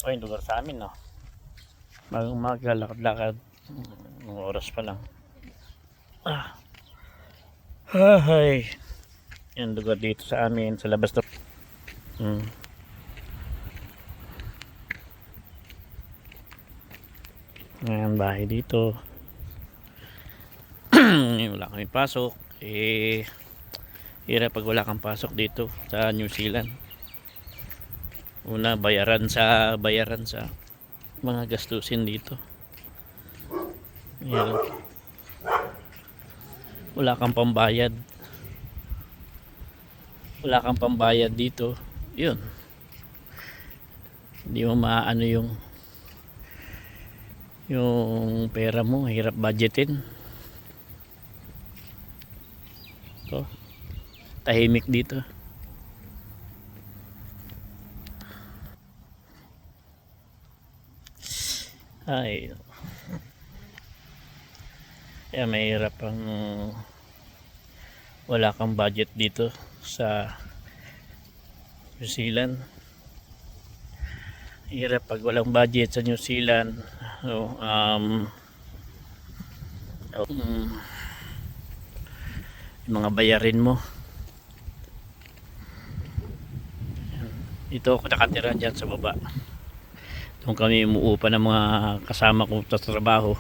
O yung lugar sa amin, no? Bagang umaga, lakad-lakad. Ng oras pa lang. Hay. Yan lugar dito sa amin, sa labas to. Ngayon bahay dito. Wala kami pasok. Hirap pag wala kang pasok dito sa New Zealand. Una, bayaran sa mga gastusin dito. Hirap. Wala kang pambayad. Wala kang pambayad dito. Yun. Hindi mo maano yung pera mo, hirap budgetin. So, tahimik dito. Ay. Kaya mahirap ang wala kang budget dito sa New Zealand. Hirap pag walang budget sa New Zealand. So, yung mga bayarin mo. Ito ako nakatira dyan sa baba. Doon kami umuupa ng mga kasama ko sa trabaho.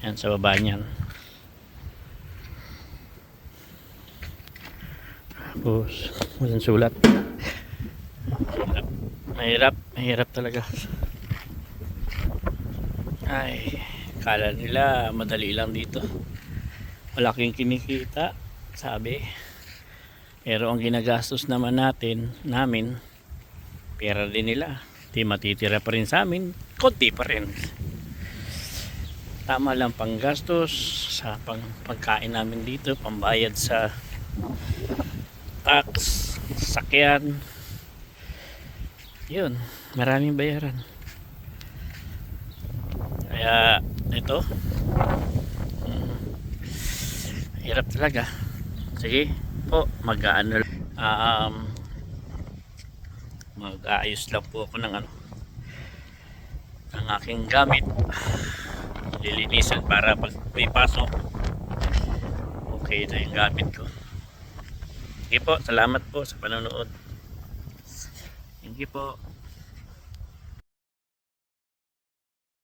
Yan sa baba niyan. Tapos walang sulat. Mahirap talaga. Ay, kala nila madali lang dito. Malaking kinikita, sabi. Pero ang ginagastos naman namin, pera din nila. Di matitira pa rin sa amin, konti pa rin. Tama lang panggastos sa pagkain namin dito, pambayad sa tax, sakyan. Yun, maraming bayaran. Kaya ito, hirap talaga. Sige po, mag-aayos lang po ako ng aking gamit. Lilinisan para pag may pasok, okay na yung gamit ko. Sige po, salamat po sa panonood. Thank you po.